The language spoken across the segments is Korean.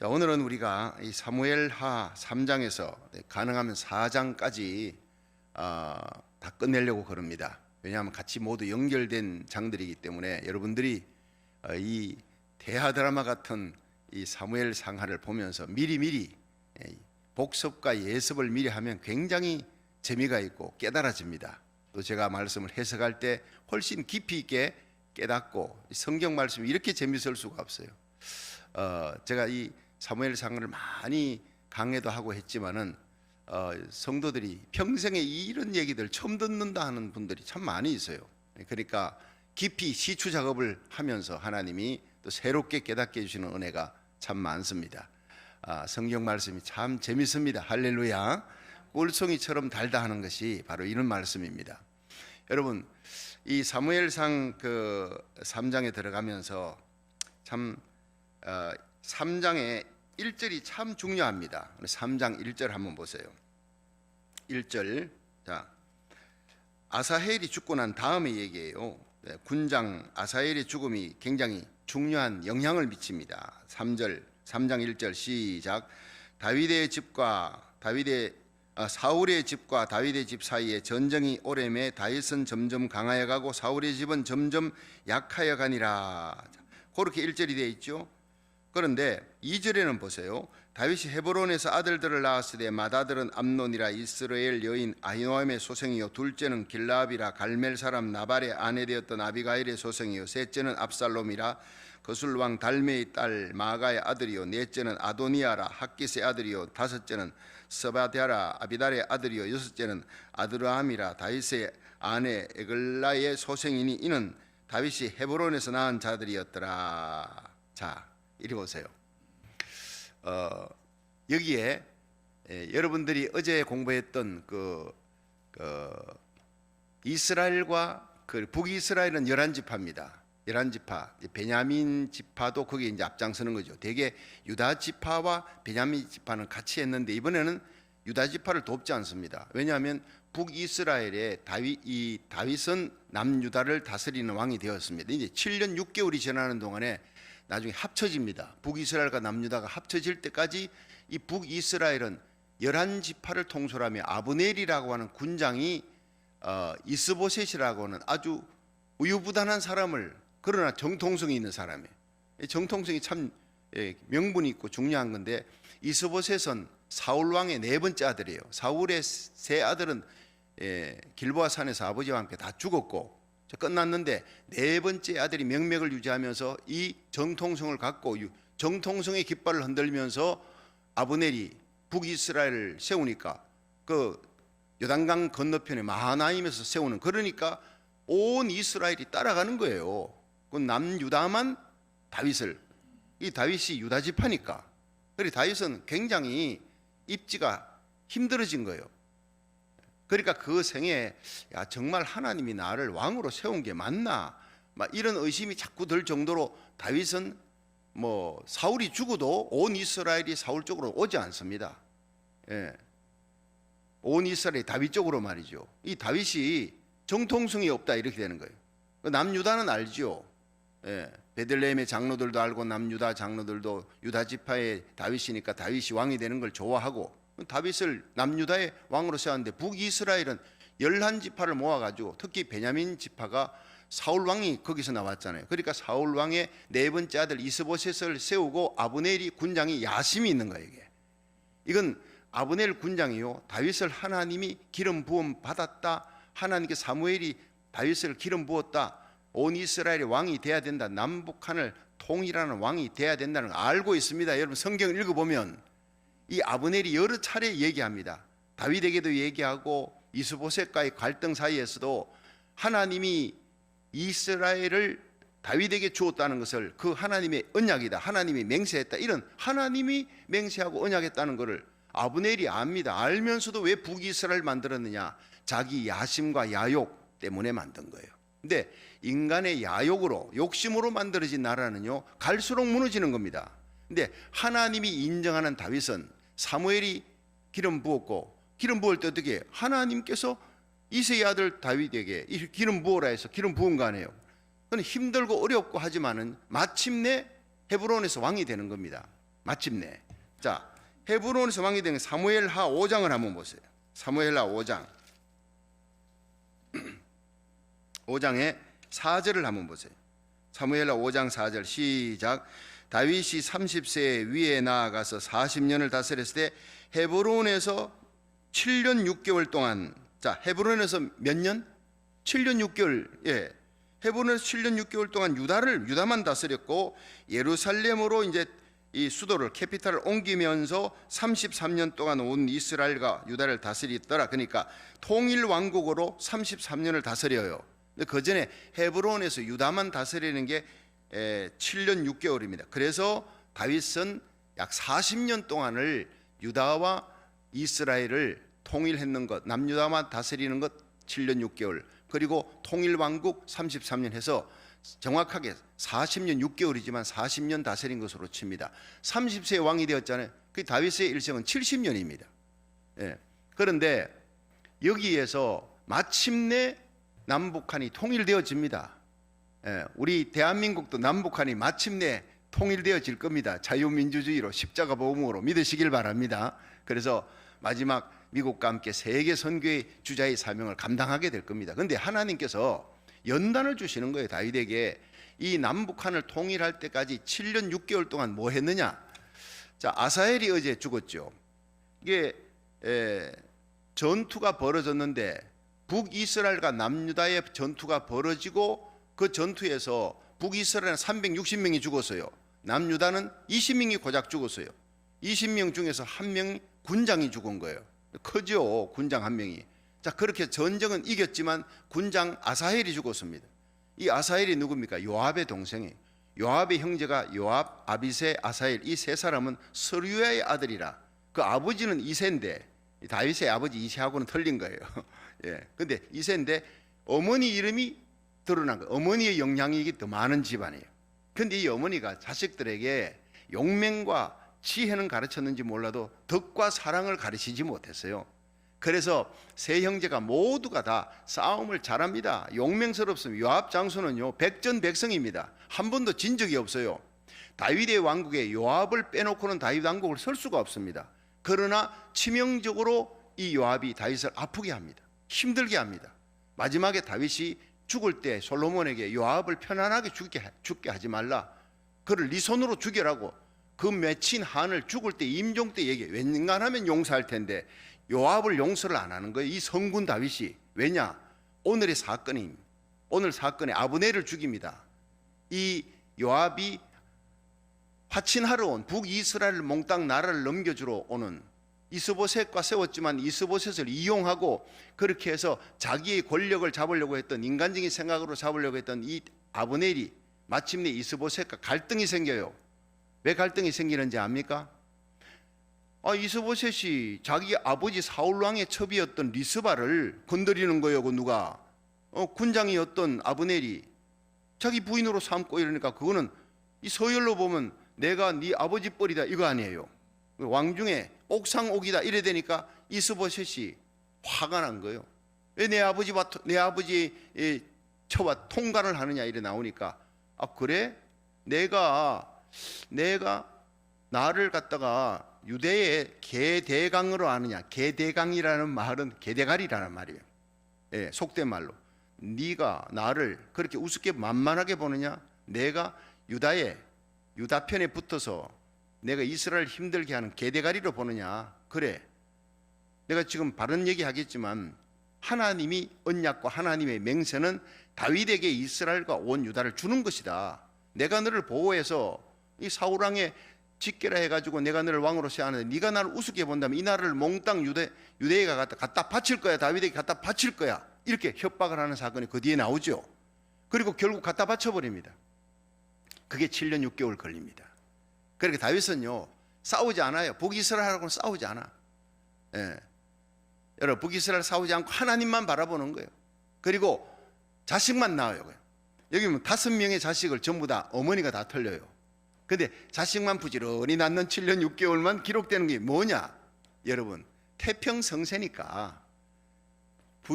자, 오늘은 우리가 이 사무엘하 3장에서 가능하면 4장까지 다 끝내려고 그럽니다. 왜냐하면 같이 모두 연결된 장들이기 때문에 여러분들이 이 대하 드라마 같은 이 사무엘 상하를 보면서 미리미리 복습과 예습을 미리 하면 굉장히 재미가 있고 깨달아집니다. 또 제가 말씀을 해석할 때 훨씬 깊이 있게 깨닫고 성경 말씀이 이렇게 재미있을 수가 없어요. 제가 이 사무엘 상하를 많이 강해도 하고 했지만은 성도들이 평생에 이런 얘기들 처음 듣는다 하는 분들이 참 많이 있어요. 그러니까 깊이 시추 작업을 하면서 하나님이 또 새롭게 깨닫게 해주시는 은혜가 참 많습니다. 성경 말씀이 참 재밌습니다. 할렐루야. 꿀송이처럼 달다 하는 것이 바로 이런 말씀입니다. 여러분, 이 사무엘상 그 3장에 들어가면서 참 3장의 1절이 참 중요합니다. 3장 1절 한번 보세요. 1절. 자, 아사헬이 죽고 난 다음의 얘기예요. 군장 아사헬의 죽음이 굉장히 중요한 영향을 미칩니다. 3장 1절 시작. 사울의 집과 다윗의 집 사이에 전쟁이 오래매 다윗은 점점 강하여 가고 사울의 집은 점점 약하여 가니라. 그렇게 1절이 되어 있죠. 그런데 2절에는 보세요. 다윗이 헤브론에서 아들들을 낳았으되 맏아들은 암논이라 이스라엘 여인 아히노암의 소생이요 둘째는 길라압이라 갈멜 사람 나발의 아내 되었던 아비가일의 소생이요 셋째는 압살롬이라 거술 왕 달메의 딸 마가의 아들이요 넷째는 아도니아라 학깃의 아들이요 다섯째는 스바디아라 아비달의 아들이요 여섯째는 아드르암이라 다윗의 아내 에글라의 소생이니 이는 다윗이 헤브론에서 낳은 자들이었더라. 자, 이리 보세요. 여기에 여러분들이 어제 공부했던 그 이스라엘과 그 북이스라엘은 11지파입니다. 11지파, 베냐민 지파도 거기에 이제 앞장서는 거죠. 대개 유다 지파와 베냐민 지파는 같이 했는데 이번에는 유다 지파를 돕지 않습니다. 왜냐하면 북이스라엘의 다윗은 남유다를 다스리는 왕이 되었습니다. 이제 7년 6개월이 지나는 동안에 나중에 합쳐집니다. 북이스라엘과 남유다가 합쳐질 때까지 이 북이스라엘은 11지파를 통솔하며 아브넬이라고 하는 군장이 이스보셋이라고 하는 아주 우유부단한 사람을, 그러나 정통성이 있는 사람이에요. 정통성이 참 명분이 있고 중요한 건데, 이스보셋은 사울 왕의 네 번째 아들이에요. 사울의 세 아들은 길보아 산에서 아버지와 함께 다 죽었고 끝났는데 네 번째 아들이 명맥을 유지하면서 이 정통성을 갖고 정통성의 깃발을 흔들면서 아브넬이 북이스라엘을 세우니까 그 요단강 건너편에 마하나임에서 세우는, 그러니까 온 이스라엘이 따라가는 거예요. 그 남유다만 다윗을, 이 다윗이 유다 지파니까. 그래서 다윗은 굉장히 입지가 힘들어진 거예요. 그러니까 그 생에 야, 정말 하나님이 나를 왕으로 세운 게 맞나? 막 이런 의심이 자꾸 들 정도로 다윗은 뭐 사울이 죽어도 온 이스라엘이 사울 쪽으로 오지 않습니다. 온 이스라엘이 다윗 쪽으로 말이죠. 이 다윗이 정통성이 없다 이렇게 되는 거예요. 남유다는 알죠. 베들레헴의 장로들도 알고 남유다 장로들도 유다 지파의 다윗이니까 다윗이 왕이 되는 걸 좋아하고 다윗을 남유다의 왕으로 세웠는데 북이스라엘은 11지파를 모아가지고 특히 베냐민 지파가 사울 왕이 거기서 나왔잖아요. 그러니까 사울 왕의 네 번째 아들 이스보셋을 세우고 아브넬이 군장이 야심이 있는 거예요. 이건 아브넬 군장이요, 다윗을 하나님이 기름 부음 받았다, 하나님께 사무엘이 다윗을 기름 부었다, 온 이스라엘의 왕이 돼야 된다, 남북한을 통일하는 왕이 돼야 된다는 걸 알고 있습니다. 여러분 성경을 읽어보면 이 아브넬이 여러 차례 얘기합니다. 다윗에게도 얘기하고 이스보셋과의 갈등 사이에서도 하나님이 이스라엘을 다윗에게 주었다는 것을 그 하나님의 언약이다, 하나님이 맹세했다, 이런 하나님이 맹세하고 언약했다는 것을 아브넬이 압니다. 알면서도 왜 북이스라엘을 만들었느냐? 자기 야심과 야욕 때문에 만든 거예요. 근데 인간의 야욕으로, 욕심으로 만들어진 나라는요 갈수록 무너지는 겁니다. 근데 하나님이 인정하는 다윗은 사무엘이 기름 부었고, 기름 부을 때 어떻게 해요? 하나님께서 이새의 아들 다윗에게 기름 부어라 해서 기름 부은 거 아니에요. 그건 힘들고 어렵고 하지만은 마침내 헤브론에서 왕이 되는 겁니다. 마침내. 자, 헤브론에서 왕이 된 사무엘하 5장을 한번 보세요. 사무엘하 5장 5장의 4절을 한번 보세요. 사무엘하 5장 4절 시작. 다윗이 30세 위에 나아가서 40년을 다스렸을 때 헤브론에서 7년 6개월 동안, 자, 헤브론에서 몇 년? 7년 6개월. 예. 헤브론에서 7년 6개월 동안 유다만 다스렸고, 예루살렘으로 이제 이 수도를 캐피탈을 옮기면서 33년 동안 온 이스라엘과 유다를 다스리더라. 그러니까 통일 왕국으로 33년을 다스려요. 그 전에 헤브론에서 유다만 다스리는 게 7년 6개월입니다. 그래서 다윗은 약 40년 동안을 유다와 이스라엘을 통일했는 것, 남유다만 다스리는 것 7년 6개월, 그리고 통일 왕국 33년 해서 정확하게 40년 6개월이지만 40년 다스린 것으로 칩니다. 30세 왕이 되었잖아요. 그 다윗의 일생은 70년입니다. 예. 그런데 여기에서 마침내 남북한이 통일되어집니다. 예. 우리 대한민국도 남북한이 마침내 통일되어질 겁니다. 자유민주주의로 십자가 복음으로 믿으시길 바랍니다. 그래서 마지막 미국과 함께 세계 선교의 주자의 사명을 감당하게 될 겁니다. 그런데 하나님께서 연단을 주시는 거예요. 다윗에게. 이 남북한을 통일할 때까지 7년 6개월 동안 뭐 했느냐. 자, 아사엘이 어제 죽었죠. 이게 전투가 벌어졌는데 북이스라엘과 남유다의 전투가 벌어지고, 그 전투에서 북이스라엘은 360명이 죽었어요. 남유다는 20명이 고작 죽었어요. 20명 중에서 한 명 군장이 죽은 거예요. 크죠, 군장 한 명이. 자, 그렇게 전쟁은 이겼지만 군장 아사헬이 죽었습니다. 이 아사헬이 누굽니까? 요압의 동생이에요. 요압의 형제가 요압, 아비새, 아사헬, 이 세 사람은 서류야의 아들이라. 그 아버지는 이새인데, 다윗의 아버지 이새하고는 틀린 거예요. 예. 근데 이새인데 어머니 이름이 드러난 거예요. 어머니의 영향력이 더 많은 집안이에요. 근데 이 어머니가 자식들에게 용맹과 지혜는 가르쳤는지 몰라도 덕과 사랑을 가르치지 못했어요. 그래서 세 형제가 모두가 다 싸움을 잘합니다. 용맹스럽습니다. 요압 장수는요, 백전백승입니다. 한 번도 진 적이 없어요. 다윗의 왕국에 요압을 빼놓고는 다윗 왕국을 설 수가 없습니다. 그러나 치명적으로 이 요압이 다윗을 아프게 합니다. 힘들게 합니다. 마지막에 다윗이 죽을 때 솔로몬에게 요압을 편안하게 죽게 하지 말라. 그를 네 손으로 죽여라고. 그 맺힌 한을 죽을 때 임종 때 얘기해. 웬간하면 용서할 텐데 요압을 용서를 안 하는 거예요. 이 성군 다윗이. 왜냐? 오늘 사건에 아브넬을 죽입니다. 이 요압이 화친하러 온 북이스라엘 몽땅 나라를 넘겨주러 오는 이스보셋과 세웠지만 이스보셋을 이용하고 그렇게 해서 자기의 권력을 잡으려고 했던, 인간적인 생각으로 잡으려고 했던 이 아브넬이 마침내 이스보셋과 갈등이 생겨요. 왜 갈등이 생기는지 압니까? 이스보셋이 자기 아버지 사울왕의 첩이었던 리스바를 건드리는 거예요. 그 누가? 군장이었던 아브넬이 자기 부인으로 삼고 이러니까, 그거는 이 서열로 보면 내가 네 아버지 뻘이다 이거 아니에요. 왕중에 옥상옥이다 이래 되니까 이스보셋이 화가 난 거예요. 왜 내 아버지 처와 통관을 하느냐 이래 나오니까, 그래? 내가 나를 갖다가 유대의 개대강으로 아느냐. 개대강이라는 말은 개대가리라는 말이에요. 예, 속된 말로. 네가 나를 그렇게 우습게 만만하게 보느냐? 내가 유다 편에 붙어서 내가 이스라엘 힘들게 하는 개대가리로 보느냐? 그래. 내가 지금 바른 얘기 하겠지만 하나님이 언약과 하나님의 맹세는 다윗에게 이스라엘과 온 유다를 주는 것이다. 내가 너를 보호해서 이 사울왕의 직계라 해가지고 내가 너를 왕으로 세하는데 네가 나를 우습게 본다면 이 나라를 몽땅 유대에가 갖다 바칠 거야. 다윗에게 갖다 바칠 거야. 이렇게 협박을 하는 사건이 그 뒤에 나오죠. 그리고 결국 갖다 바쳐버립니다. 그게 7년 6개월 걸립니다. 그러니까 다윗은요, 싸우지 않아요. 북이스라엘하고는 싸우지 않아. 예. 여러분, 북이스라엘 싸우지 않고 하나님만 바라보는 거예요. 그리고 자식만 낳아요. 여기 보면 5명의 자식을 전부 다 어머니가 다 틀려요. 근데 자식만 부지런히 낳는 7년 6개월만 기록되는 게 뭐냐? 여러분, 태평성세니까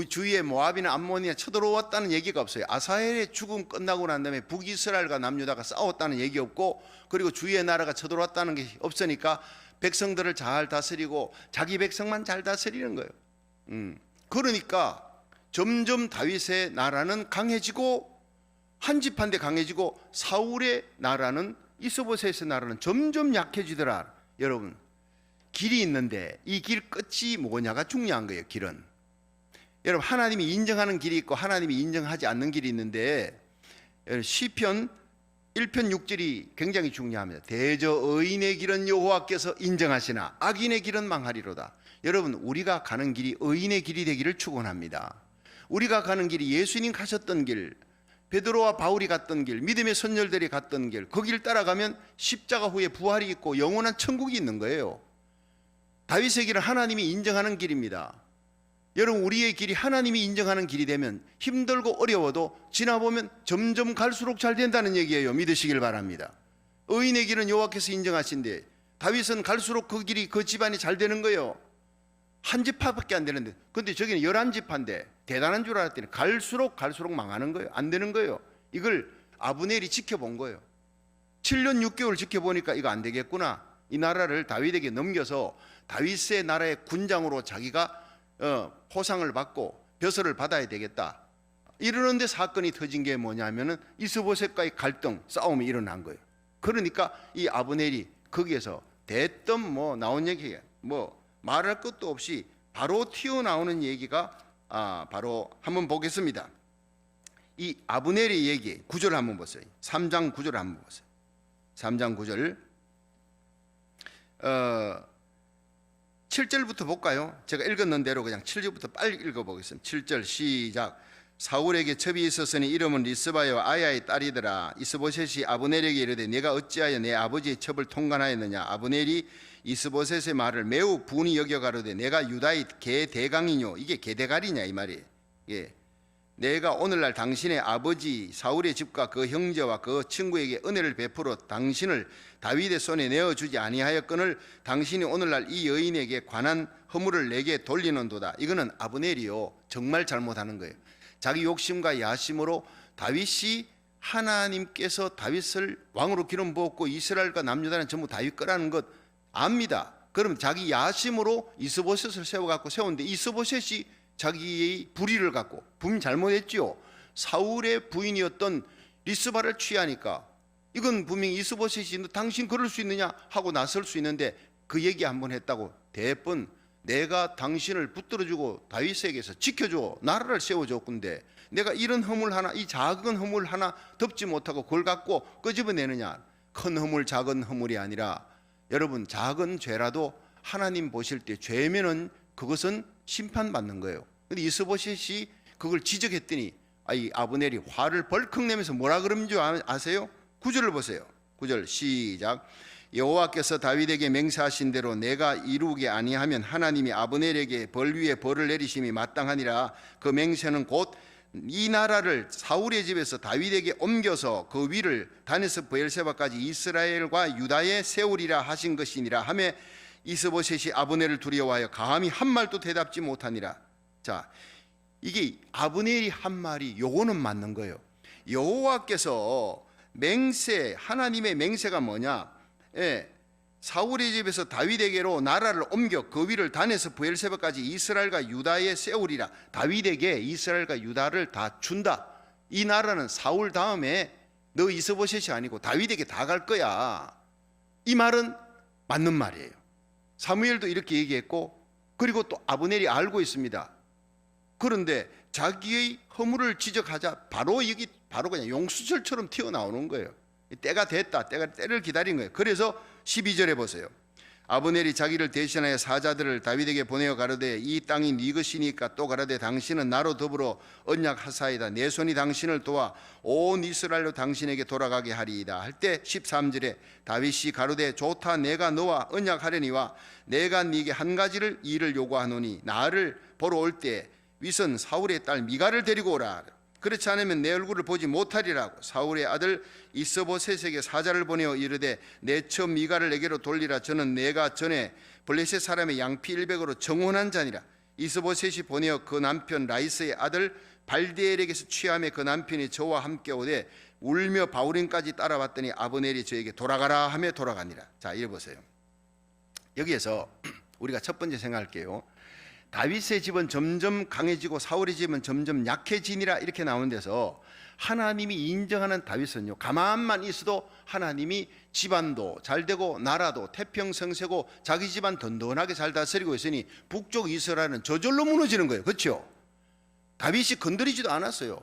주위에 모압이나 암몬이나 쳐들어왔다는 얘기가 없어요. 아사헬의 죽음 끝나고 난 다음에 북이스라엘과 남유다가 싸웠다는 얘기 없고, 그리고 주위의 나라가 쳐들어왔다는 게 없으니까 백성들을 잘 다스리고 자기 백성만 잘 다스리는 거예요. 그러니까 점점 다윗의 나라는 강해지고, 한 집한데 강해지고, 사울의 나라는, 이스보셋의 나라는 점점 약해지더라. 여러분, 길이 있는데 이 길 끝이 뭐냐가 중요한 거예요. 길은, 여러분, 하나님이 인정하는 길이 있고 하나님이 인정하지 않는 길이 있는데, 시편 1편 6절이 굉장히 중요합니다. 대저 의인의 길은 여호와께서 인정하시나 악인의 길은 망하리로다. 여러분, 우리가 가는 길이 의인의 길이 되기를 축원합니다. 우리가 가는 길이 예수님 가셨던 길, 베드로와 바울이 갔던 길, 믿음의 선열들이 갔던 길, 그 길 따라가면 십자가 후에 부활이 있고 영원한 천국이 있는 거예요. 다윗의 길은 하나님이 인정하는 길입니다. 여러분, 우리의 길이 하나님이 인정하는 길이 되면 힘들고 어려워도 지나보면 점점 갈수록 잘 된다는 얘기예요. 믿으시길 바랍니다. 의인의 길은 여호와께서 인정하신데, 다윗은 갈수록 그 길이, 그 집안이 잘 되는 거예요. 한 지파밖에 안 되는데, 근데 저기는 11지파인데 대단한 줄 알았더니 갈수록 망하는 거예요. 안 되는 거예요. 이걸 아브넬이 지켜본 거예요. 7년 6개월 지켜보니까 이거 안 되겠구나. 이 나라를 다윗에게 넘겨서 다윗의 나라의 군장으로 자기가 포상을 받고 벼슬을 받아야 되겠다. 이러는데 사건이 터진 게 뭐냐면은 이스보셋과의 갈등, 싸움이 일어난 거예요. 그러니까 이 아브넬이 거기에서 대뜸 뭐 나온 얘기가 뭐 말할 것도 없이 바로 튀어나오는 얘기가 바로 한번 보겠습니다. 이 아브넬의 얘기 9절 한번 보세요. 3장 9절 한번 보세요. 3장 9절 7절부터 볼까요? 제가 읽었는 대로 그냥 7절부터 빨리 읽어보겠습니다. 7절 시작. 사울에게 첩이 있었으니 이름은 리스바요 아야의 딸이더라. 이스보셋이 아브넬에게 이르되 내가 어찌하여 내 아버지의 첩을 통관하였느냐. 아브넬이 이스보셋의 말을 매우 분이 여겨 가로되 내가 유다의 개대강이뇨. 이게 개대갈이냐 이 말이에요. 예. 내가 오늘날 당신의 아버지 사울의 집과 그 형제와 그 친구에게 은혜를 베풀어 당신을 다윗의 손에 내어주지 아니하였거늘 당신이 오늘날 이 여인에게 관한 허물을 내게 돌리는도다. 이거는 아브넬이요 정말 잘못하는 거예요. 자기 욕심과 야심으로 다윗이, 하나님께서 다윗을 왕으로 기름 부었고 이스라엘과 남유다는 전부 다윗 거라는 것 압니다. 그럼 자기 야심으로 이스보셋을 세워갖고 세웠는데 이스보셋이 자기의 불의를 갖고 분명 잘못했지요. 사울의 부인이었던 리스바를 취하니까 이건 분명히 이스보셋이 너 당신 그럴 수 있느냐 하고 나설 수 있는데 그 얘기 한번 했다고 대번 내가 당신을 붙들어주고 다윗에게서 지켜줘 나라를 세워줬건데 내가 이런 허물 하나, 이 작은 허물 하나 덮지 못하고 그걸 갖고 끄집어내느냐. 큰 허물 작은 허물이 아니라 여러분 작은 죄라도 하나님 보실 때 죄면은 그것은 심판받는 거예요. 근데 이스보셋이 그걸 지적했더니 이 아브넬이 화를 벌컥 내면서 뭐라 그러는 줄 아세요? 9절을 보세요. 9절 시작. 여호와께서 다윗에게 맹세하신 대로 내가 이루게 아니하면 하나님이 아브넬에게 벌 위에 벌을 내리심이 마땅하니라. 그 맹세는 곧 이 나라를 사울의 집에서 다윗에게 옮겨서 그 위를 단에서 브엘세바까지 이스라엘과 유다에 세우리라 하신 것이니라 하며 이스보셋이 아브넬을 두려워하여 감히 한 말도 대답지 못하니라. 자, 이게 아브넬이 한 말이 요거는 맞는 거예요. 여호와께서 맹세, 하나님의 맹세가 뭐냐? 사울의 집에서 다윗에게로 나라를 옮겨 그 위를 단에서 브엘세바까지 이스라엘과 유다에 세우리라. 다윗에게 이스라엘과 유다를 다 준다. 이 나라는 사울 다음에 너 이스보셋이 아니고 다윗에게 다 갈 거야. 이 말은 맞는 말이에요. 사무엘도 이렇게 얘기했고 그리고 또 아브넬이 알고 있습니다. 그런데 자기의 허물을 지적하자 바로 그냥 용수철처럼 튀어나오는 거예요. 때가 됐다. 때를 기다린 거예요. 그래서 12절에 보세요. 아브넬이 자기를 대신하여 사자들을 다윗에게 보내어 가로되 이 땅이 네 것이니까 또 가로되 당신은 나로 더불어 언약하사이다. 내 손이 당신을 도와 온 이스라엘로 당신에게 돌아가게 하리이다. 할 때 13절에 다윗이 가로되 좋다. 내가 너와 언약하려니와 내가 네게 한 가지를 일을 요구하노니 나를 보러 올 때 위선 사울의 딸 미갈을 데리고 오라. 그렇지 않으면 내 얼굴을 보지 못하리라고. 사울의 아들 이스보셋에게 사자를 보내어 이르되 내 첩 미갈을 내게로 돌리라. 저는 내가 전에 블레셋 사람의 양피 100으로 정혼한 자니라. 이스보셋이 보내어 그 남편 라이스의 아들 발디엘에게서 취함에 그 남편이 저와 함께 오되 울며 바울임까지 따라왔더니 아브넬이 저에게 돌아가라 하며 돌아가니라. 자, 이래 보세요. 여기에서 우리가 첫 번째 생각할게요. 다윗의 집은 점점 강해지고 사울의 집은 점점 약해지니라 이렇게 나오는 데서 하나님이 인정하는 다윗은요, 가만만 있어도 하나님이 집안도 잘되고 나라도 태평성세고 자기 집안 든든하게 잘 다스리고 있으니 북쪽 이스라엘은 저절로 무너지는 거예요. 그렇죠? 다윗이 건드리지도 않았어요.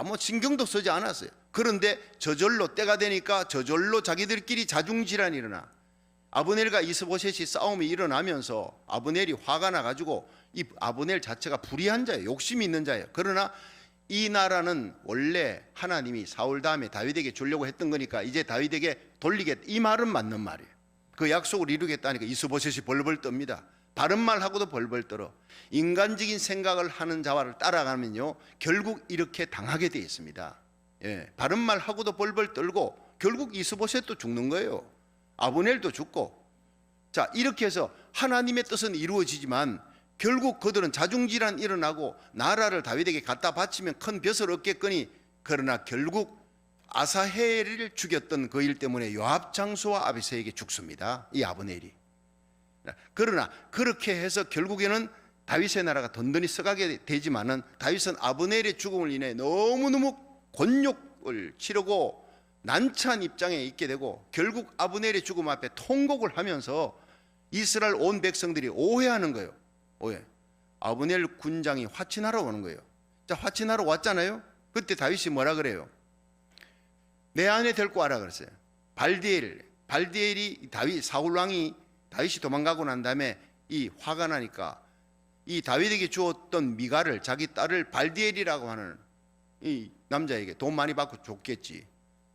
뭐 신경도 쓰지 않았어요. 그런데 저절로 때가 되니까 저절로 자기들끼리 자중질환이 일어나. 아브넬과 이스보셋이 싸움이 일어나면서 아브넬이 화가 나가지고, 이 아브넬 자체가 불의한 자예요. 욕심이 있는 자예요. 그러나 이 나라는 원래 하나님이 사울 다음에 다윗에게 주려고 했던 거니까 이제 다윗에게 돌리겠다, 이 말은 맞는 말이에요. 그 약속을 이루겠다니까 이스보셋이 벌벌 떱니다. 바른 말 하고도 벌벌 떨어. 인간적인 생각을 하는 자와를 따라가면요, 결국 이렇게 당하게 되어 있습니다. 바른 말 하고도 벌벌 떨고 결국 이스보셋도 죽는 거예요. 아브넬도 죽고. 자, 이렇게 해서 하나님의 뜻은 이루어지지만 결국 그들은 자중질환 일어나고 나라를 다윗에게 갖다 바치면 큰 벼슬을 얻겠거니, 그러나 결국 아사헬을 죽였던 그 일 때문에 요압 장수와 아비새에게 죽습니다. 이 아브넬이. 그러나 그렇게 해서 결국에는 다윗의 나라가 든든히 서가게 되지만은 다윗은 아브넬의 죽음을 인해 너무너무 곤욕을 치르고 난처한 입장에 있게 되고, 결국 아브넬의 죽음 앞에 통곡을 하면서 이스라엘 온 백성들이 오해하는 거예요. 오해. 아브넬 군장이 화친하러 오는 거예요. 자, 화친하러 왔잖아요. 그때 다윗이 뭐라 그래요? 내 안에 데리고 와라 그랬어요. 발디엘이 사울 왕이 다윗이 도망가고 난 다음에 이 화가 나니까 이 다윗에게 주었던 미갈을, 자기 딸을 발디엘이라고 하는 이 남자에게 돈 많이 받고 줬겠지.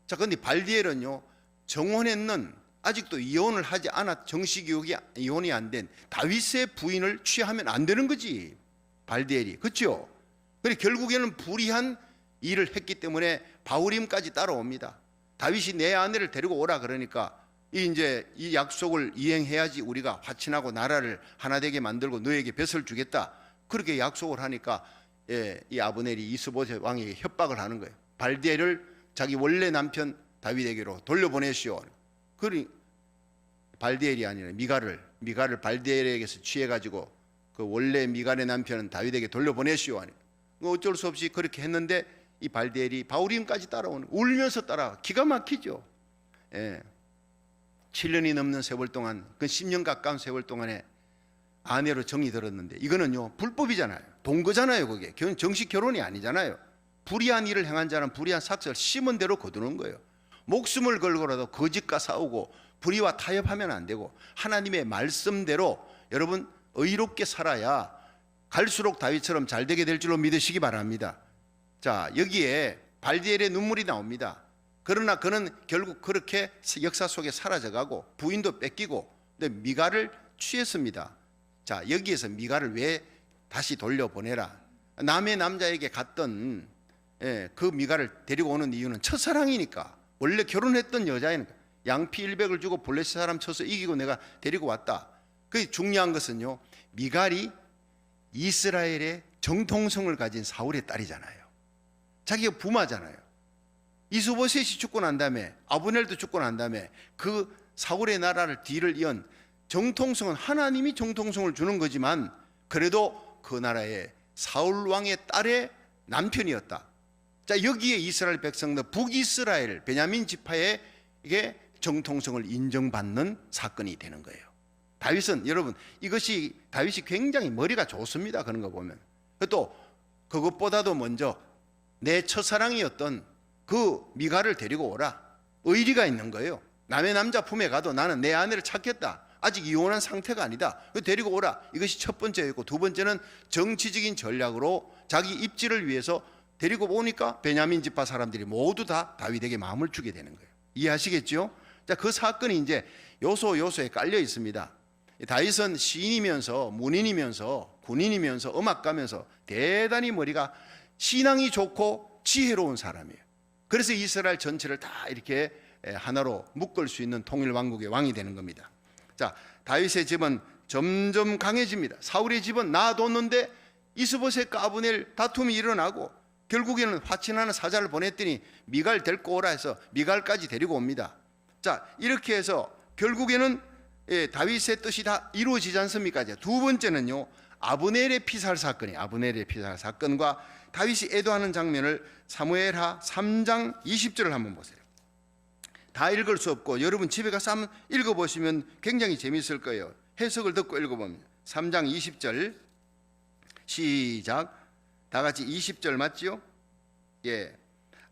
자, 근데 발디엘은요, 정혼했는, 아직도 이혼을 하지 않아 정식 이혼이 안 된 다윗의 부인을 취하면 안 되는 거지, 발디엘이. 그렇죠? 그래 결국에는 불의한 일을 했기 때문에 바울임까지 따라옵니다. 다윗이 내 아내를 데리고 오라 그러니까 이제 이 약속을 이행해야지 우리가 화친하고 나라를 하나 되게 만들고 너에게 벼슬 주겠다, 그렇게 약속을 하니까 이 아브넬이 이스보셋 왕에게 협박을 하는 거예요. 발디엘을 자기 원래 남편 다윗에게로 돌려보내시오. 그러니 발디엘이 아니라 미갈을 발디엘에게서 취해가지고 그 원래 미갈의 남편은 다윗에게 돌려보내시오 하니, 어쩔 수 없이 그렇게 했는데 이 발디엘이 바울임까지 따라오는, 울면서 따라와. 기가 막히죠. 7년이 넘는 세월 동안, 그 10년 가까운 세월 동안에 아내로 정이 들었는데, 이거는요 불법이잖아요. 동거잖아요. 그게 정식 결혼이 아니잖아요. 불의한 일을 행한 자는 불의한 삭슬 심은 대로 거두는 거예요. 목숨을 걸고라도 거짓과 싸우고 불의와 타협하면 안 되고, 하나님의 말씀대로 여러분 의롭게 살아야 갈수록 다윗처럼 잘 되게 될 줄로 믿으시기 바랍니다. 자, 여기에 발디엘의 눈물이 나옵니다. 그러나 그는 결국 그렇게 역사 속에 사라져가고 부인도 뺏기고, 근데 미갈을 취했습니다. 자, 여기에서 미갈을 왜 다시 돌려보내라, 남의 남자에게 갔던 그 미갈을 데리고 오는 이유는 첫사랑이니까, 원래 결혼했던 여자이니까. 양피 100을 주고 블레셋 사람 쳐서 이기고 내가 데리고 왔다. 그 중요한 것은요, 미갈이 이스라엘의 정통성을 가진 사울의 딸이잖아요. 자기가 부마잖아요. 이스보셋이 죽고 난 다음에, 아브넬도 죽고 난 다음에 그 사울의 나라를 뒤를 이은 정통성은 하나님이 정통성을 주는 거지만, 그래도 그 나라의 사울 왕의 딸의 남편이었다. 자, 여기에 이스라엘 백성들, 북이스라엘 베냐민 지파에게 정통성을 인정받는 사건이 되는 거예요. 다윗은, 여러분, 이것이 다윗이 굉장히 머리가 좋습니다. 그런 거 보면. 또 그것보다도 먼저 내 첫사랑이었던 그 미갈을 데리고 오라, 의리가 있는 거예요. 남의 남자 품에 가도 나는 내 아내를 찾겠다, 아직 이혼한 상태가 아니다, 데리고 오라. 이것이 첫 번째였고, 두 번째는 정치적인 전략으로 자기 입지를 위해서 데리고 오니까 베냐민 지파 사람들이 모두 다 다윗에게 마음을 주게 되는 거예요. 이해하시겠죠? 자, 그 사건이 이제 요소에 깔려 있습니다. 다윗은 시인이면서 문인이면서 군인이면서 음악가면서 대단히 머리가, 신앙이 좋고 지혜로운 사람이에요. 그래서 이스라엘 전체를 다 이렇게 하나로 묶을 수 있는 통일 왕국의 왕이 되는 겁니다. 자, 다윗의 집은 점점 강해집니다. 사울의 집은 놔뒀는데 이스보셋과 아브넬 다툼이 일어나고 결국에는 화친하는 사자를 보냈더니 미갈 데리고 오라 해서 미갈까지 데리고 옵니다. 자, 이렇게 해서 결국에는 다윗의 뜻이 다 이루어지지 않습니까? 두 번째는요, 아브넬의 피살 사건이 아브넬의 피살 사건과 다윗이 애도하는 장면을 사무엘하 3장 20절을 한번 보세요. 다 읽을 수 없고 여러분 집에 가서 한번 읽어보시면 굉장히 재미있을 거예요. 해석을 듣고 읽어보면 3장 20절 시작. 다 같이 20절 맞지요? 예.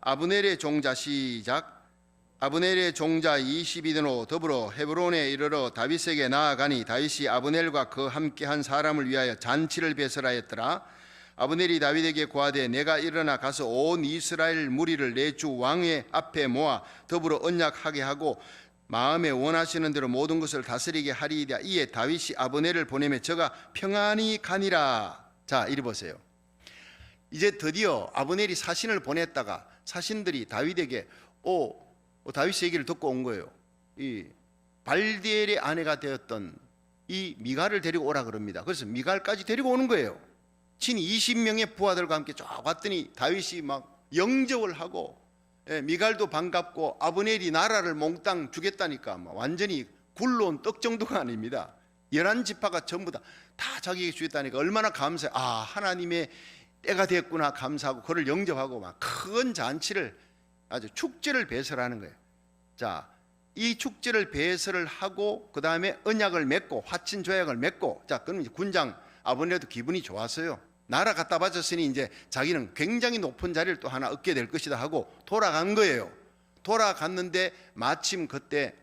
아브넬의 종자 시작. 아브넬의 종자 22등으로 더불어 헤브론에 이르러 다윗에게 나아가니 다윗이 아브넬과 그 함께한 사람을 위하여 잔치를 배설하였더라. 아브넬이 다윗에게 고하되 내가 일어나 가서 온 이스라엘 무리를 내 주 왕의 앞에 모아 더불어 언약하게 하고 마음에 원하시는 대로 모든 것을 다스리게 하리이다. 이에 다윗이 아브넬을 보내며 저가 평안히 가니라. 자, 이리 보세요. 이제 드디어 아브넬이 사신을 보냈다가 사신들이 다윗에게 다윗 얘기를 듣고 온 거예요. 이 발디엘의 아내가 되었던 이 미갈을 데리고 오라 그럽니다. 그래서 미갈까지 데리고 오는 거예요. 친 20명의 부하들과 함께 쫙 왔더니 다윗이 막 영접을 하고 미갈도 반갑고 아브넬이 나라를 몽땅 주겠다니까 완전히 굴러온 떡 정도가 아닙니다. 11지파가 전부 다 자기에게 주겠다니까 얼마나 감사해. 하나님의 때가 됐구나 감사하고 그를 영접하고 막 큰 잔치를 아주 축제를 배설하는 거예요. 자, 이 축제를 배설을 하고 그 다음에 언약을 맺고 화친 조약을 맺고 자, 그럼 이제 군장 아브넬도 기분이 좋았어요. 나라 갖다 바쳤으니 이제 자기는 굉장히 높은 자리를 또 하나 얻게 될 것이다 하고 돌아간 거예요. 돌아갔는데 마침 그때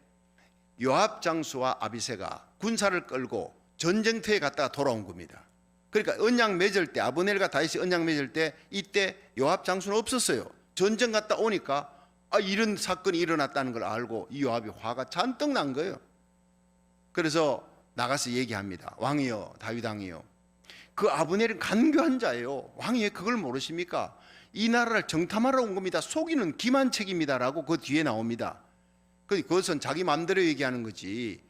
요압 장수와 아비새가 군사를 끌고 전쟁터에 갔다가 돌아온 겁니다. 그러니까 언약 맺을 때 아브넬과 다윗이 언약 맺을 때 이때 요압 장수는 없었어요. 전쟁 갔다 오니까 이런 사건이 일어났다는 걸 알고 이 요압이 화가 잔뜩 난 거예요. 그래서 나가서 얘기합니다. 왕이여, 다윗 왕이여, 그 아브넬은 간교한 자예요. 왕이 왜 그걸 모르십니까? 이 나라를 정탐하러 온 겁니다. 속이는 기만책입니다라고 그 뒤에 나옵니다. 그것은 자기 마음대로 얘기하는 거지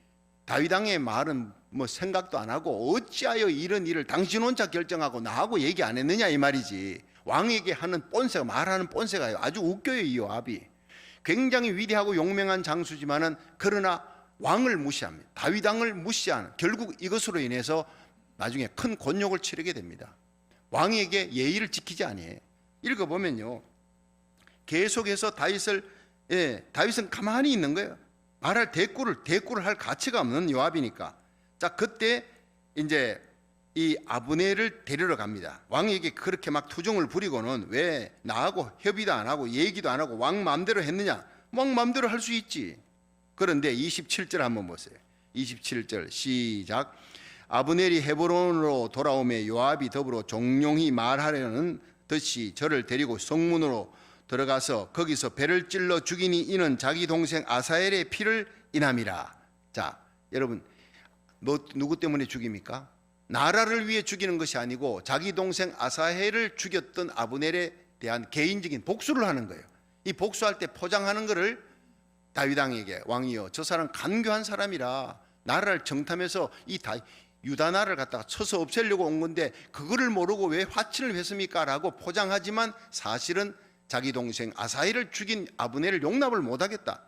다윗 왕의 말은 뭐 생각도 안 하고 어찌하여 이런 일을 당신 혼자 결정하고 나하고 얘기 안 했느냐 이 말이지. 왕에게 하는 본세가 말하는 본세가 아주 웃겨요. 이 요압이 굉장히 위대하고 용맹한 장수지만은 그러나 왕을 무시합니다. 다윗 왕을 무시하는 결국 이것으로 인해서 나중에 큰 곤욕을 치르게 됩니다. 왕에게 예의를 지키지 아니해요. 읽어보면요 계속해서 다윗은 가만히 있는 거예요. 말할 대꾸를 할 가치가 없는 요압이니까. 자, 그때 이제 이 아브넬을 데리러 갑니다. 왕에게 그렇게 막 투정을 부리고는 왜 나하고 협의도 안 하고 얘기도 안 하고 왕 마음대로 했느냐. 왕 마음대로 할 수 있지. 그런데 27절 한번 보세요. 27절 시작. 아브넬이 헤브론으로 돌아오며 요압이 더불어 종용히 말하려는 듯이 저를 데리고 성문으로 들어가서 거기서 배를 찔러 죽이니 이는 자기 동생 아사엘의 피를 인함이라. 자, 여러분 누구 때문에 죽입니까? 나라를 위해 죽이는 것이 아니고 자기 동생 아사헬을 죽였던 아브넬에 대한 개인적인 복수를 하는 거예요. 이 복수할 때 포장하는 것을 다윗 왕에게 왕이여 저 사람 간교한 사람이라 나라를 정탐해서 유다 나라를 갖다가 쳐서 없애려고 온 건데 그거를 모르고 왜 화친을 했습니까? 라고 포장하지만 사실은 자기 동생 아사헬을 죽인 아브넬을 용납을 못하겠다.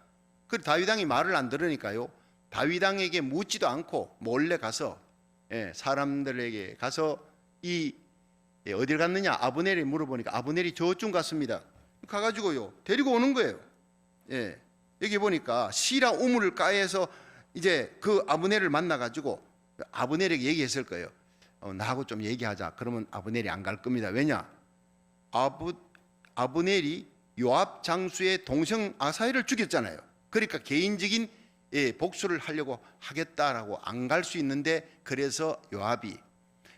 그래서 다윗 왕이 말을 안 들으니까요 다윗 왕에게 묻지도 않고 몰래 가서 사람들에게 가서 어딜 갔느냐 아브넬이 물어보니까 아브넬이 저쯤 갔습니다. 가가지고요 데리고 오는 거예요. 여기 보니까 시라 우물 가에서 이제 그 아브넬을 만나가지고 아브넬에게 얘기했을 거예요. 나하고 좀 얘기하자. 그러면 아브넬이 안 갈 겁니다. 왜냐? 아브넬이 요압 장수의 동생 아사헬을 죽였잖아요. 그러니까 개인적인 복수를 하려고 하겠다라고 안 갈 수 있는데 그래서 요압이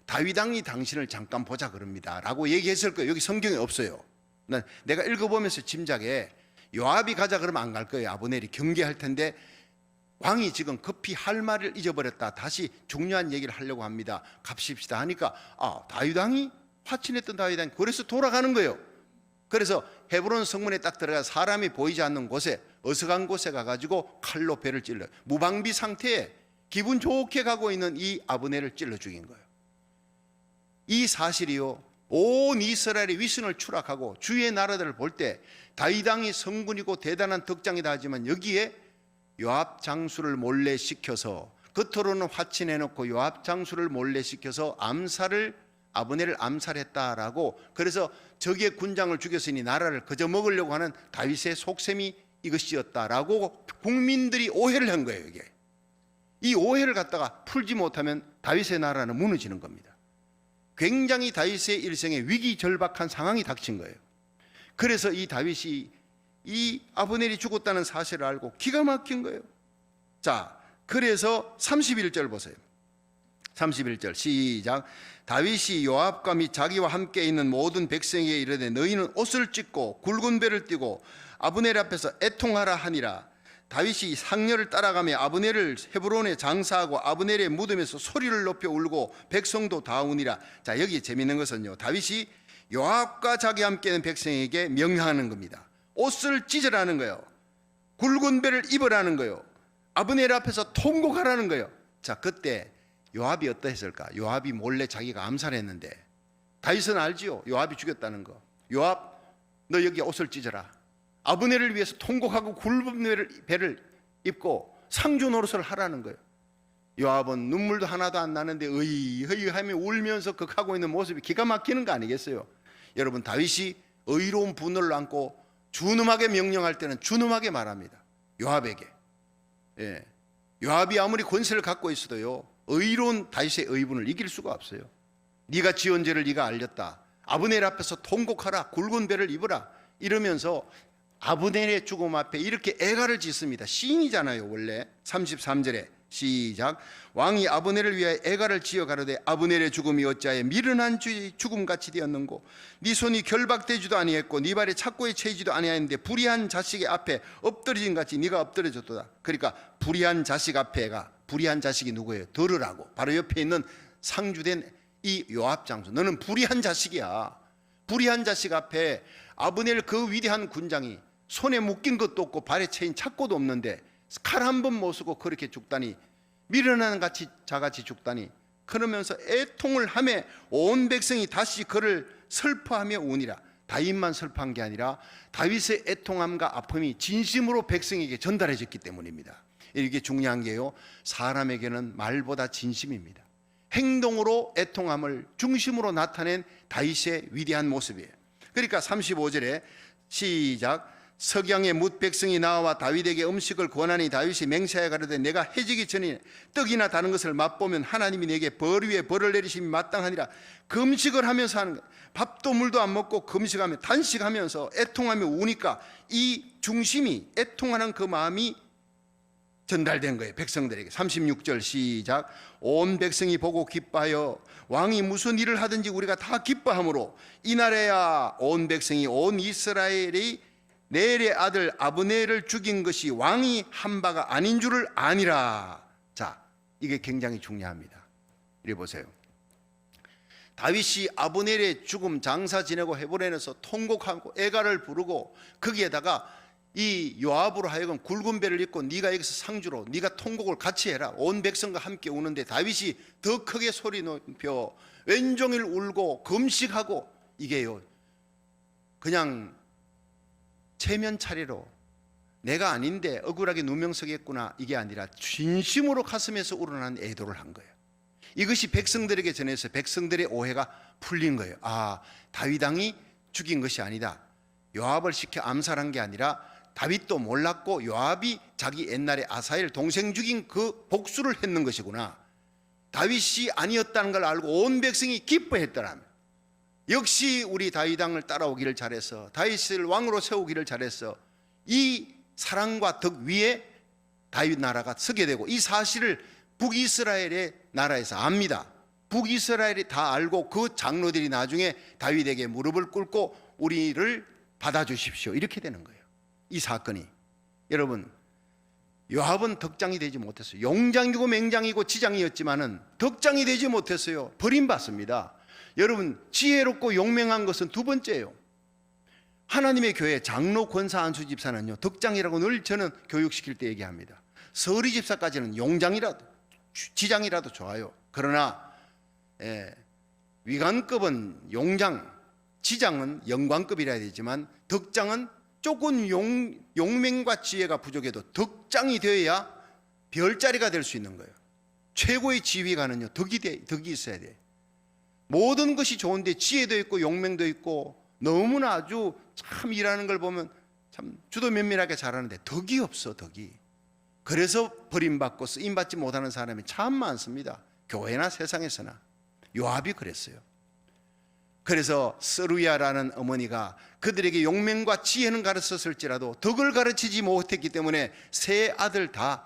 다윗 왕이 당신을 잠깐 보자 그럽니다 라고 얘기했을 거예요. 여기 성경에 없어요. 내가 읽어보면서 짐작해 요압이 가자 그러면 안 갈 거예요. 아브넬이 경계할 텐데 왕이 지금 급히 할 말을 잊어버렸다. 다시 중요한 얘기를 하려고 합니다. 갑시다 하니까 다윗 왕이 화친했던 다윗 왕이 그래서 돌아가는 거예요. 그래서 헤브론 성문에 딱 들어가 사람이 보이지 않는 곳에 어서간 곳에 가가지고 칼로 배를 찔러요. 무방비 상태에 기분 좋게 가고 있는 이 아브넬을 찔러 죽인 거예요. 이 사실이요, 온 이스라엘의 위선을 추락하고 주의 나라들을 볼 때 다윗 왕이 성군이고 대단한 덕장이다 하지만 여기에 요압 장수를 몰래 시켜서, 겉으로는 화친해놓고 요압 장수를 몰래 시켜서 아브넬을 암살했다라고, 그래서 적의 군장을 죽였으니 나라를 거저 먹으려고 하는 다윗의 속셈이 이것이었다라고 국민들이 오해를 한 거예요. 이게 이 오해를 갖다가 풀지 못하면 다윗의 나라는 무너지는 겁니다. 굉장히 다윗의 일생에 위기절박한 상황이 닥친 거예요. 그래서 이 다윗이 이 아브넬이 죽었다는 사실을 알고 기가 막힌 거예요. 자, 그래서 31절 보세요. 31절 시작. 다윗이 요압과 및 자기와 함께 있는 모든 백성에게 이르되 너희는 옷을 찢고 굵은 배를 띠고 아브넬 앞에서 애통하라 하니라. 다윗이 상녀를 따라가며 아브넬을 헤브론에 장사하고 아브넬의 무덤에서 소리를 높여 울고 백성도 다 우니라. 자, 여기 재미있는 것은요, 다윗이 요압과 자기 함께 있는 백성에게 명하는 겁니다. 옷을 찢으라는 거예요. 굵은 배를 입으라는 거예요. 아브넬 앞에서 통곡하라는 거예요. 자, 그때 요압이 어떠했을까? 요압이 몰래 자기가 암살했는데 다윗은 알지요, 요압이 죽였다는 거. 요압, 너 여기 옷을 찢어라. 아브넬을 위해서 통곡하고 굵은 배를 입고 상주 노릇을 하라는 거예요. 요압은 눈물도 하나도 안 나는데 하며 울면서 극하고 있는 모습이 기가 막히는 거 아니겠어요? 여러분, 다윗이 의로운 분노를 안고 준엄하게 명령할 때는 준엄하게 말합니다. 요압에게. 예. 요압이 아무리 권세를 갖고 있어도요, 의로운 다윗의 의분을 이길 수가 없어요. 네가 지은 죄를 네가 알렸다. 아브넬 앞에서 통곡하라. 굵은 배를 입으라. 이러면서 아브넬의 죽음 앞에 이렇게 애가를 짓습니다. 시인이잖아요 원래. 33절에 시작. 왕이 아브넬을 위하여 애가를 지어 가로되 아브넬의 죽음이 어찌하여 미련한 죽음같이 되었는고 네 손이 결박되지도 아니했고 네 발이 착고에 채이지도 아니하였는데 불의한 자식의 앞에 엎드러진 같이 네가 엎드려졌도다. 그러니까 불의한 자식 앞에가, 불의한 자식이 누구예요? 들으라고. 바로 옆에 있는 상주된 이 요압 장수, 너는 불의한 자식이야. 불의한 자식 앞에 아브넬 그 위대한 군장이 손에 묶인 것도 없고 발에 채인 착고도 없는데 칼 한 번 못 쓰고 그렇게 죽다니, 미련한 자같이 죽다니, 그러면서 애통을 하며 온 백성이 다시 그를 슬퍼하며 우니라. 다윗만 슬퍼한 게 아니라 다윗의 애통함과 아픔이 진심으로 백성에게 전달해졌기 때문입니다. 이게 중요한 게요, 사람에게는 말보다 진심입니다. 행동으로 애통함을 중심으로 나타낸 다윗의 위대한 모습이에요. 그러니까 35절에 시작. 석양에 뭇 백성이 나와 다윗에게 음식을 권하니 다윗이 맹세하여 가로되 내가 해지기 전에 떡이나 다른 것을 맛보면 하나님이 내게 벌 위에 벌을 내리심이 마땅하니라. 금식을 하면서 하는 거예요. 밥도 물도 안 먹고 금식하며 단식하면서 애통하며 우니까 이 중심이, 애통하는 그 마음이 전달된 거예요, 백성들에게. 36절 시작. 온 백성이 보고 기뻐하여 왕이 무슨 일을 하든지 우리가 다 기뻐하므로 이날에야 온 백성이 온 이스라엘이 넬의 아들 아브넬을 죽인 것이 왕이 한 바가 아닌 줄을 아니라. 자, 이게 굉장히 중요합니다. 이리 보세요. 다윗이 아브넬의 죽음 장사 지내고 헤브론에서 통곡하고 애가를 부르고 거기에다가 이 요압으로 하여금 굵은 배를 입고 네가 여기서 상주로 네가 통곡을 같이 해라. 온 백성과 함께 우는데 다윗이 더 크게 소리 높여 왼종일 울고 금식하고, 이게요 그냥 체면 차례로 내가 아닌데 억울하게 누명서겠구나, 이게 아니라 진심으로 가슴에서 우러나는 애도를 한 거예요. 이것이 백성들에게 전해서 백성들의 오해가 풀린 거예요. 아, 다윗 왕이 죽인 것이 아니다. 요압을 시켜 암살한 게 아니라 다윗도 몰랐고 요압이 자기 옛날에 아사엘 동생 죽인 그 복수를 했는 것이구나. 다윗이 아니었다는 걸 알고 온 백성이 기뻐했더라면, 역시 우리 다윗 왕을 따라오기를 잘해서, 다윗을 왕으로 세우기를 잘해서 이 사랑과 덕 위에 다윗 나라가 서게 되고, 이 사실을 북이스라엘의 나라에서 압니다. 북이스라엘이 다 알고 그 장로들이 나중에 다윗에게 무릎을 꿇고 우리를 받아주십시오, 이렇게 되는 거예요. 이 사건이. 여러분, 요압은 덕장이 되지 못했어요. 용장이고 맹장이고 지장이었지만은 덕장이 되지 못했어요. 버림받습니다. 여러분, 지혜롭고 용맹한 것은 두 번째예요. 하나님의 교회 장로, 권사, 안수 집사는요 덕장이라고 늘 저는 교육시킬 때 얘기합니다. 서리 집사까지는 용장이라도 지장이라도 좋아요. 그러나 위관급은 용장, 지장은 영관급이라 해야 되지만 덕장은 조금 용맹과 지혜가 부족해도 덕장이 되어야 별자리가 될 수 있는 거예요. 최고의 지휘관은요, 덕이 있어야 돼. 모든 것이 좋은데 지혜도 있고 용맹도 있고 너무나 아주 참 일하는 걸 보면 참 주도 면밀하게 잘하는데 덕이 없어, 덕이. 그래서 버림받고 쓰임받지 못하는 사람이 참 많습니다. 교회나 세상에서나. 요압이 그랬어요. 그래서 스루야라는 어머니가 그들에게 용맹과 지혜는 가르쳤을지라도 덕을 가르치지 못했기 때문에 세 아들 다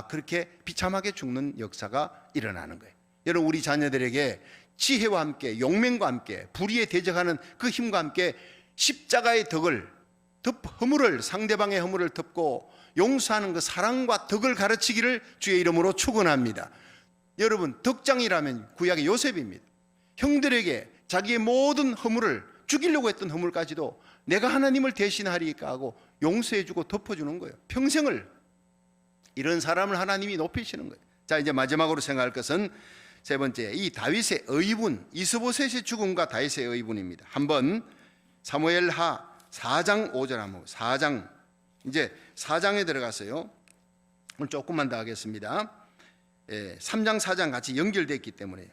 그렇게 비참하게 죽는 역사가 일어나는 거예요. 여러분, 우리 자녀들에게 지혜와 함께 용맹과 함께 불의에 대적하는 그 힘과 함께 십자가의 덕을 허물을, 상대방의 허물을 덮고 용서하는 그 사랑과 덕을 가르치기를 주의 이름으로 축원합니다. 여러분, 덕장이라면 구약의 요셉입니다. 형들에게 자기의 모든 허물을, 죽이려고 했던 허물까지도 내가 하나님을 대신하리까 하고 용서해주고 덮어주는 거예요. 평생을. 이런 사람을 하나님이 높이시는 거예요. 자, 이제 마지막으로 생각할 것은 세 번째, 이 다윗의 의분, 이스보셋의 죽음과 다윗의 의분입니다. 한번 사무엘하 4장 5절 한번, 4장, 이제 4장에 들어갔어요. 오늘 조금만 더 하겠습니다. 3장 4장 같이 연결되어 있기 때문에요.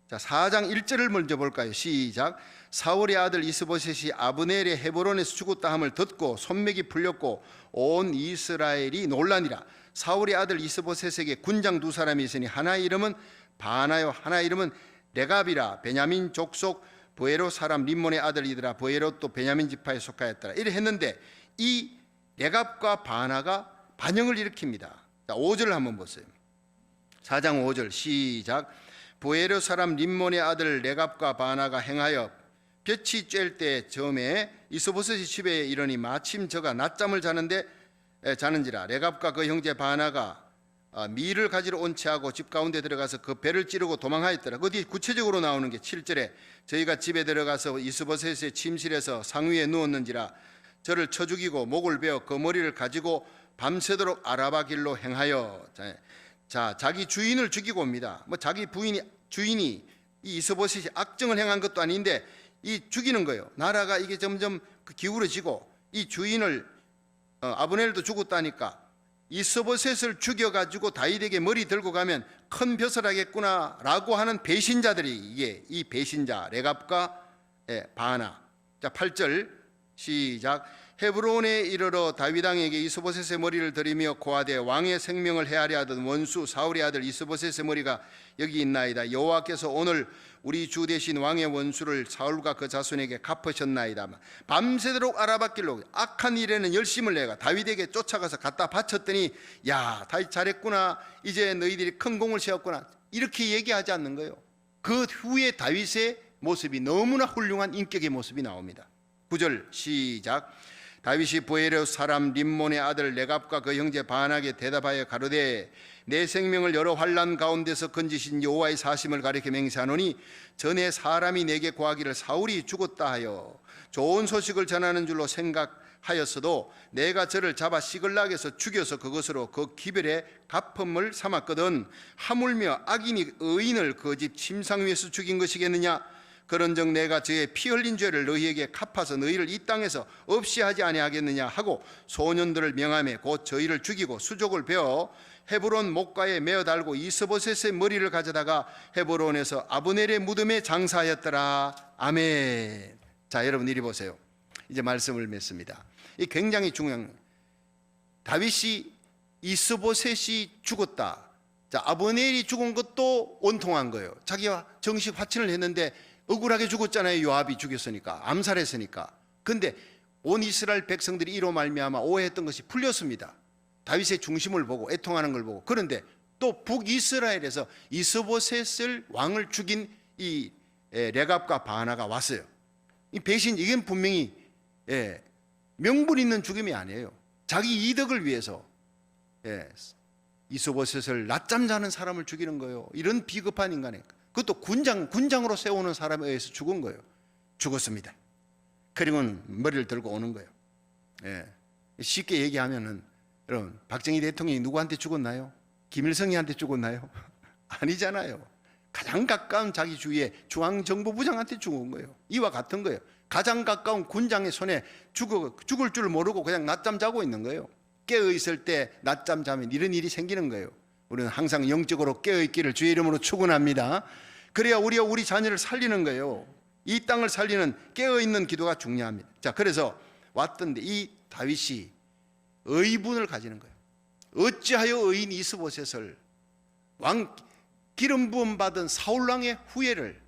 자, 4장 1절을 먼저 볼까요? 시작. 사울의 아들 이스보셋이 아브넬의 헤브론에서 죽었다 함을 듣고 손맥이 풀렸고 온 이스라엘이 놀라니라. 사울의 아들 이스보셋에게 군장 두 사람이 있으니 하나의 이름은 바나요, 하나의 이름은 레갑이라. 베냐민 족속 브에롯 사람 림몬의 아들이더라. 브에롯도 베냐민 지파에 속하였더라. 이래 했는데 이 레갑과 바나가 반영을 일으킵니다. 자, 5절을 한번 보세요. 4장 5절 시작. 브에롯 사람 림몬의 아들 레갑과 바나가 행하여 볕이 쬐을 때 점에 이스보셋이 집에 이르니 마침 저가 낮잠을 자는지라. 레갑과 그 형제 바나가 밀을 가지러 온 채하고 집 가운데 들어가서 그 배를 찌르고 도망하였더라. 어디 구체적으로 나오는 게 7절에 저희가 집에 들어가서 이스보셋의 침실에서 상위에 누웠는지라. 저를 쳐 죽이고 목을 베어 그 머리를 가지고 밤새도록 아라바 길로 행하여. 자, 자기 주인을 죽이고 옵니다. 뭐 자기 주인이 이 이스보셋이 악정을 행한 것도 아닌데 이 죽이는 거예요. 나라가 이게 점점 기울어지고 이 주인을 아브넬도 죽었다니까 이스보셋을 죽여가지고 다윗에게 머리 들고 가면 큰 벼슬 하겠구나라고 하는 배신자들이, 이게 이 배신자 레갑과 바나. 자, 8절 시작. 헤브론에 이르러 다윗 왕에게 이스보셋의 머리를 들이며 고하되 왕의 생명을 해하려 하던 원수 사울의 아들 이스보셋의 머리가 여기 있나이다. 여호와께서 오늘 우리 주 대신 왕의 원수를 사울과 그 자손에게 갚으셨나이다. 밤새도록 알아봤길로 악한 일에는 열심을 내가 다윗에게 쫓아가서 갖다 바쳤더니 야, 다윗 잘했구나, 이제 너희들이 큰 공을 세웠구나, 이렇게 얘기하지 않는 거예요. 그 후에 다윗의 모습이 너무나 훌륭한 인격의 모습이 나옵니다. 9절 시작. 다윗이 브에롯 사람 림몬의 아들 레갑과 그 형제 바나에게 대답하여 가로되 내 생명을 여러 환난 가운데서 건지신 여호와의 사심을 가리켜 맹세하노니 전에 사람이 내게 고하기를 사울이 죽었다 하여 좋은 소식을 전하는 줄로 생각하였어도 내가 저를 잡아 시글락에서 죽여서 그것으로 그 기별의 갚음을 삼았거든 하물며 악인이 의인을 그 집 침상 위에서 죽인 것이겠느냐. 그런즉 내가 저의 피 흘린 죄를 너희에게 갚아서 너희를 이 땅에서 없이 하지 아니하겠느냐 하고 소년들을 명하며 곧 저희를 죽이고 수족을 베어 헤브론 목가에 메어 달고 이스보셋의 머리를 가져다가 헤브론에서 아브넬의 무덤에 장사하였더라. 아멘. 자, 여러분 이리 보세요. 이제 말씀을 맺습니다. 이 굉장히 중요한, 다윗이 이스보셋이 죽었다. 자, 아브넬이 죽은 것도 원통한 거예요. 자기가 정식 화친을 했는데 억울하게 죽었잖아요. 요압이 죽였으니까, 암살했으니까. 근데 온 이스라엘 백성들이 이로 말미암아 오해했던 것이 풀렸습니다. 다윗의 중심을 보고 애통하는 걸 보고. 그런데 또 북이스라엘에서 이스보셋을 왕을 죽인 이 레갑과 바나가 왔어요. 이 배신, 이건 분명히 명분 있는 죽임이 아니에요. 자기 이득을 위해서 이스보셋을 낮잠 자는 사람을 죽이는 거예요. 이런 비겁한 인간이, 그것도 군장으로 세우는 사람에 의해서 죽은 거예요. 죽었습니다. 그리고는 머리를 들고 오는 거예요. 쉽게 얘기하면은, 여러분, 박정희 대통령이 누구한테 죽었나요? 김일성이한테 죽었나요? 아니잖아요. 가장 가까운 자기 주위의 중앙정보부장한테 죽은 거예요. 이와 같은 거예요. 가장 가까운 군장의 손에 죽을 줄 모르고 그냥 낮잠 자고 있는 거예요. 깨어있을 때 낮잠 자면 이런 일이 생기는 거예요. 우리는 항상 영적으로 깨어있기를 주의 이름으로 축원합니다. 그래야 우리가 우리 자녀를 살리는 거예요. 이 땅을 살리는 깨어있는 기도가 중요합니다. 자, 그래서 왔던데 이 다윗이 의분을 가지는 거예요. 어찌하여 의인 이스보셋을 기름 부음 받은 사울 왕의 후예를,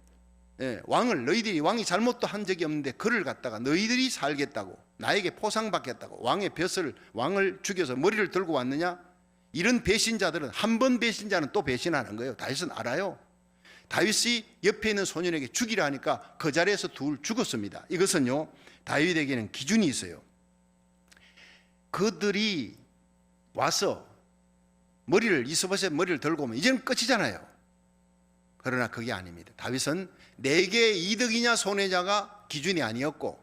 너희들이 왕이 잘못도 한 적이 없는데 그를 갖다가 너희들이 살겠다고, 나에게 포상받겠다고 왕을 죽여서 머리를 들고 왔느냐? 이런 배신자들은, 한 번 배신자는 또 배신하는 거예요. 다윗은 알아요. 다윗이 옆에 있는 소년에게 죽이라 하니까 그 자리에서 둘 죽었습니다. 이것은요, 다윗에게는 기준이 있어요. 그들이 와서 이스보셋 머리를 들고 오면 이제는 끝이잖아요. 그러나 그게 아닙니다. 다윗은 내게 이득이냐 손해냐가 기준이 아니었고,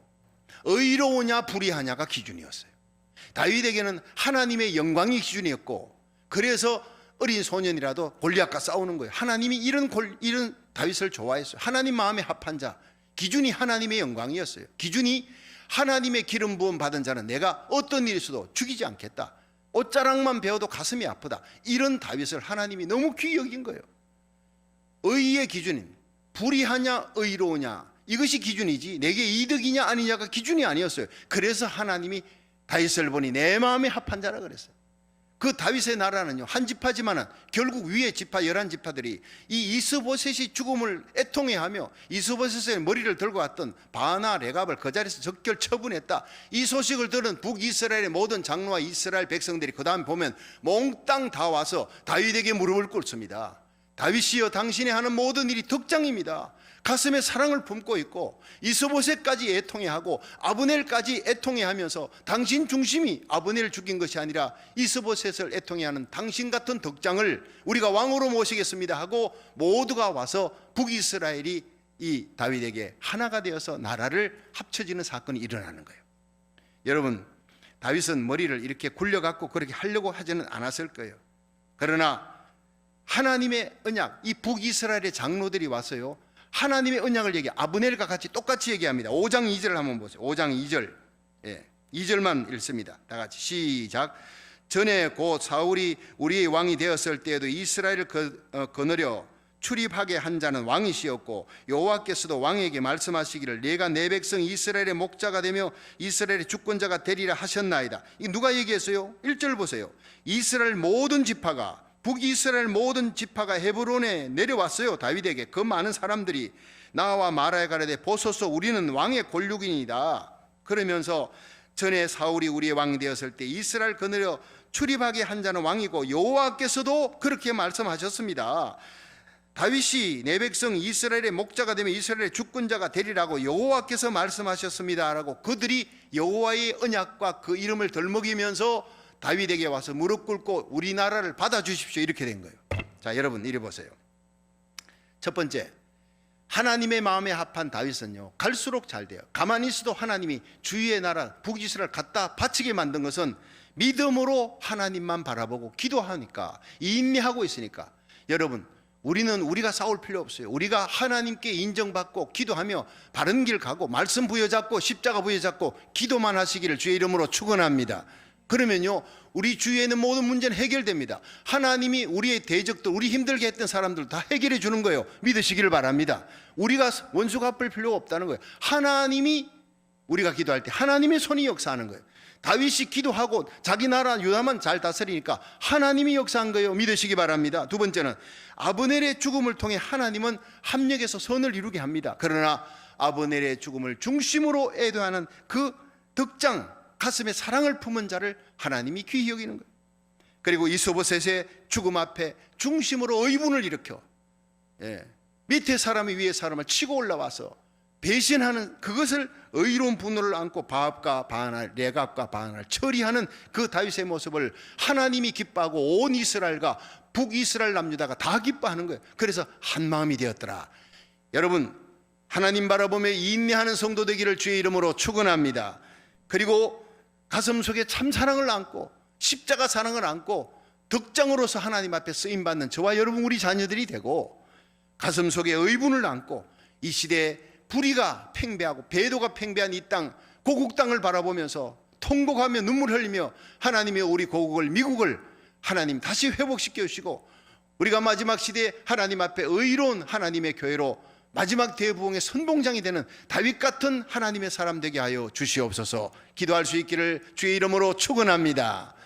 의로우냐 불의하냐가 기준이었어요. 다윗에게는 하나님의 영광이 기준이었고, 그래서 어린 소년이라도 골리앗과 싸우는 거예요. 하나님이 이런 다윗을 좋아했어요. 하나님 마음에 합한 자, 기준이 하나님의 영광이었어요. 기준이 하나님의 기름 부음 받은 자는 내가 어떤 일이 있어도 죽이지 않겠다. 옷자락만 베어도 가슴이 아프다. 이런 다윗을 하나님이 너무 귀히 여긴 거예요. 의의 기준인, 불의하냐 의로우냐, 이것이 기준이지 내게 이득이냐 아니냐가 기준이 아니었어요. 그래서 하나님이 다윗을 보니 내 마음에 합한 자라 그랬어요. 그 다윗의 나라는요, 한 지파지만은 결국 위에 지파 11지파들이 이 이스보셋이 죽음을 애통해하며 이스보셋의 머리를 들고 왔던 바나 레갑을 그 자리에서 적결 처분했다. 이 소식을 들은 북이스라엘의 모든 장로와 이스라엘 백성들이 그 다음 보면 몽땅 다 와서 다윗에게 무릎을 꿇습니다. 다윗이여, 당신이 하는 모든 일이 덕장입니다. 가슴에 사랑을 품고 있고 이스보셋까지 애통해하고 아브넬까지 애통해하면서 당신 중심이 아브넬을 죽인 것이 아니라 이스보셋을 애통해하는 당신 같은 덕장을 우리가 왕으로 모시겠습니다 하고 모두가 와서 북이스라엘이 이 다윗에게 하나가 되어서 나라를 합쳐지는 사건이 일어나는 거예요. 여러분, 다윗은 머리를 이렇게 굴려갖고 그렇게 하려고 하지는 않았을 거예요. 그러나 하나님의 언약, 이 북이스라엘의 장로들이 와서요, 하나님의 언약을 아브넬과 같이 똑같이 얘기합니다. 5장 2절을 한번 보세요. 5장 2절, 2절만 읽습니다. 다 같이 시작. 전에 곧 사울이 우리의 왕이 되었을 때에도 이스라엘을 거느려 출입하게 한 자는 왕이시었고, 여호와께서도 왕에게 말씀하시기를 내가 내 백성 이스라엘의 목자가 되며 이스라엘의 주권자가 되리라 하셨나이다. 이게 누가 얘기했어요? 1절 보세요. 이스라엘 모든 지파가, 북이스라엘 모든 지파가 헤브론에 내려왔어요. 다윗에게. 그 많은 사람들이 나와 말하여 가라되 보소서, 우리는 왕의 권력이니이다. 그러면서 전에 사울이 우리의 왕이 되었을 때 이스라엘 거느려 출입하게 한 자는 왕이고 여호와께서도 그렇게 말씀하셨습니다. 다윗이 내 백성 이스라엘의 목자가 되면 이스라엘의 주권자가 되리라고 여호와께서 말씀하셨습니다 라고 그들이 여호와의 언약과 그 이름을 덜먹이면서 다윗에게 와서 무릎 꿇고 우리나라를 받아주십시오 이렇게 된 거예요. 자, 여러분 이리 보세요. 첫 번째, 하나님의 마음에 합한 다윗은요, 갈수록 잘 돼요. 가만히 있어도 하나님이 주위의 나라 북이스라엘 갖다 바치게 만든 것은 믿음으로 하나님만 바라보고 기도하니까, 인내하고 있으니까. 여러분, 우리는 우리가 싸울 필요 없어요. 우리가 하나님께 인정받고 기도하며 바른 길 가고 말씀 부여잡고 십자가 부여잡고 기도만 하시기를 주의 이름으로 축원합니다. 그러면요, 우리 주위에 있는 모든 문제는 해결됩니다. 하나님이 우리의 대적들, 우리 힘들게 했던 사람들 다 해결해 주는 거예요. 믿으시기를 바랍니다. 우리가 원수 갚을 필요가 없다는 거예요. 하나님이, 우리가 기도할 때 하나님의 손이 역사하는 거예요. 다윗이 기도하고 자기 나라 유다만 잘 다스리니까 하나님이 역사한 거예요. 믿으시기 바랍니다. 두 번째는 아브넬의 죽음을 통해 하나님은 합력해서 선을 이루게 합니다. 그러나 아브넬의 죽음을 중심으로 애도하는 그 덕장, 가슴에 사랑을 품은 자를 하나님이 귀히 여기는 거예요. 그리고 이스보셋의 죽음 앞에 중심으로 의분을 일으켜, 밑에 사람이 위에 사람을 치고 올라와서 배신하는, 그것을 의로운 분노를 안고 바압과 바알, 레갑과 바알을 처리하는 그 다윗의 모습을 하나님이 기뻐하고 온 이스라엘과 북이스라엘 남유다가 다 기뻐하는 거예요. 그래서 한 마음이 되었더라. 여러분, 하나님 바라보며 인내하는 성도 되기를 주의 이름으로 축원합니다. 그리고 가슴 속에 참 사랑을 안고 십자가 사랑을 안고 덕장으로서 하나님 앞에 쓰임 받는 저와 여러분 우리 자녀들이 되고, 가슴 속에 의분을 안고 이 시대에 불의가 팽배하고 배도가 팽배한 이 땅, 고국 땅을 바라보면서 통곡하며 눈물 흘리며 하나님의 우리 고국을, 미국을 하나님 다시 회복시켜 주시고, 우리가 마지막 시대에 하나님 앞에 의로운 하나님의 교회로 마지막 대부흥의 선봉장이 되는 다윗 같은 하나님의 사람 되게 하여 주시옵소서. 기도할 수 있기를 주의 이름으로 축원합니다.